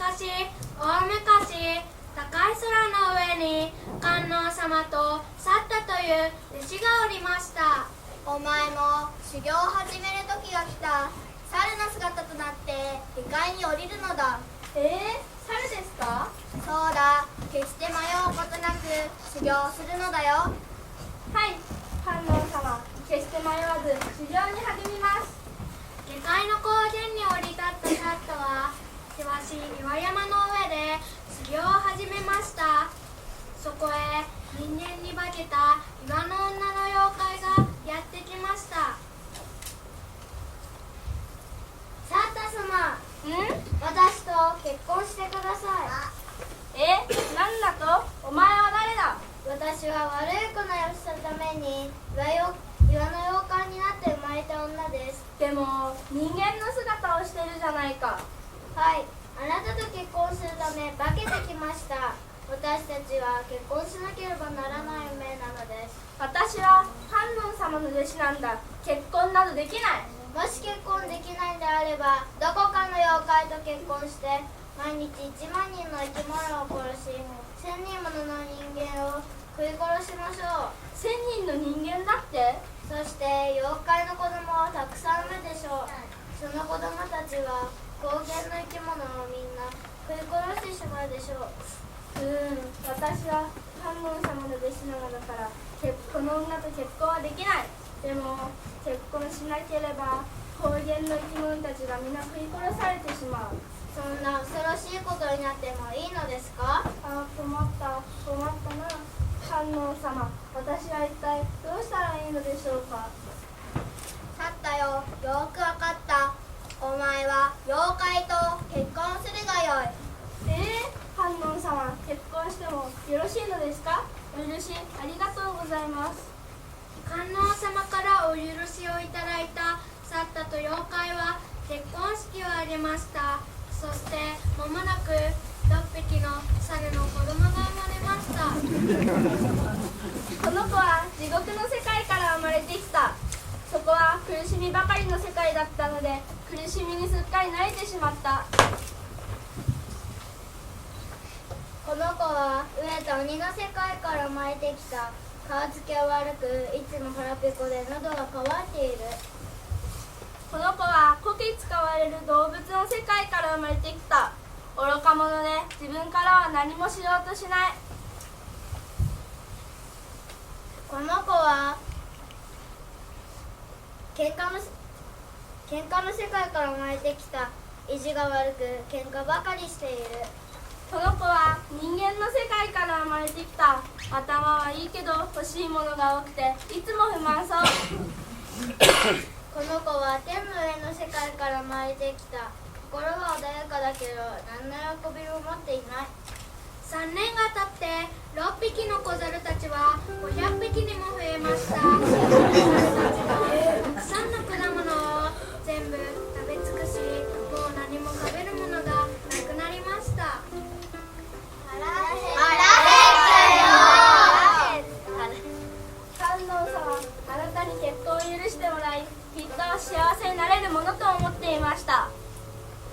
大昔、高い空の上に観音様とサッタという弟子がおりました。お前も修行を始める時が来た。猿の姿となって下界に降りるのだ。猿ですか？そうだ、決して迷うことなく修行するのだよ。はい、観音様、決して迷わず修行に励みます。下界の高原に降り立ったサッタは険しい岩山の上で修行を始めました。そこへ人間に化けた岩の女の妖怪がやってきました。サッタ様、私と結婚してください。なんだと？お前は誰だ？私は悪い子のよするために岩の妖怪になって生まれた女です。でも人間の姿をしてるじゃないか。はい、あなたと結婚するため化けてきました。私たちは結婚しなければならない運命なのです。私は観音様の弟子なんだ。結婚などできない。もし結婚できないんであれば、どこかの妖怪と結婚して毎日1万人の生き物を殺し、1000人もの人間を食い殺しましょう。1000人の人間だって？そして妖怪の子供をたくさん産むでしょう。その子供たちは高原の生き物をみんな食い殺してしまうでしょう。私は観音様の弟子なのだからこの女と結婚はできない。でも結婚しなければ高原の生き物たちがみんな食い殺されてしまう。そんな恐ろしいことになってもいいのですか？困ったな。観音様、私は一体どうしたらいいのでしょうか？さったよ、よくわかった。お前は妖怪と結婚するがよい。観音様、結婚してもよろしいのですか？お許しありがとうございます。観音様からお許しをいただいたサッタと妖怪は結婚式を挙げました。そして間もなく6匹の猿の子供が生まれました。この子は地獄の世界から生まれてきた。そこは苦しみばかりの世界だったので苦しみにすっかり慣れてしまった。この子は飢えた鬼の世界から生まれてきた。顔つきは悪く、いつも腹ペコで喉が渇いている。この子は古希使われる動物の世界から生まれてきた。愚か者で自分からは何もしようとしない。この子は喧嘩の世界から生まれてきた。意地が悪く喧嘩ばかりしている。この子は人間の世界から生まれてきた。頭はいいけど欲しいものが多くていつも不満そう。この子は天の上の世界から生まれてきた。心は穏やかだけど何の喜びも持っていない。3年が経って6匹の小猿たちは500匹にも増えました。猿たちはたくさんの果物を全部食べ尽くし、もう何も食べるものがなくなりました。観音様、あなたに結婚を許してもらい、きっと幸せになれるものと思っていました。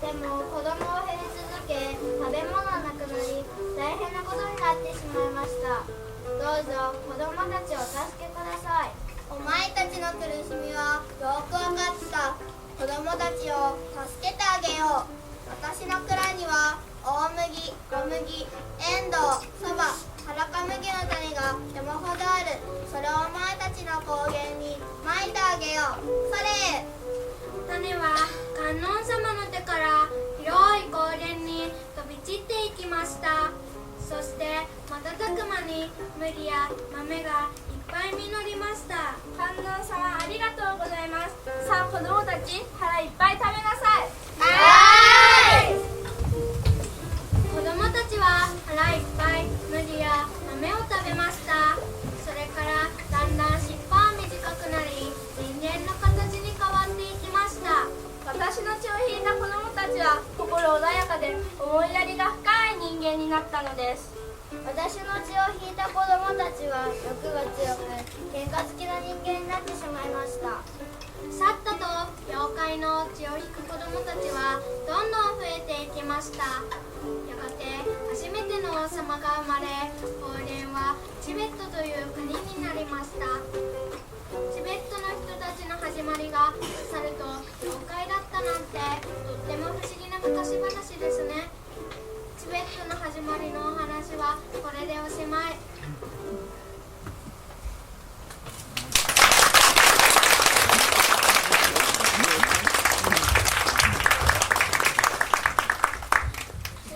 でも子供を減り続け、食べ物がなくなり、大変なことになってしまいました。どうぞ子供たちをお助けください。お前たちの苦しみはよくわかった。子供たちを助けてあげよう。私の蔵には大麦、小麦、エンドウ、そば、はらか麦の種が山ほどある。それをお前たちの高原にまいてあげよう。それ。種は観音様の手から広い高原に飛び散っていきました。そして瞬く間に麦や豆がいっぱい実りました。観音様、ありがとうございます。さあ子供たち、腹いっぱい食べなさい。子供たちは腹いっぱい麦や豆を食べました。それからだんだん尻尾は短くなり、人間の形に変わっていきました。私の血を引いた子供たちは心穏やかで思いやりが深い人間になったのです。私の血を引いた子供たちは欲が強く、喧嘩好きな人間になってしまいました。サッタと妖怪いの血を引く子供たちはどんどん増えていきました。やがて初めての王様が生まれ、王源はチベットという国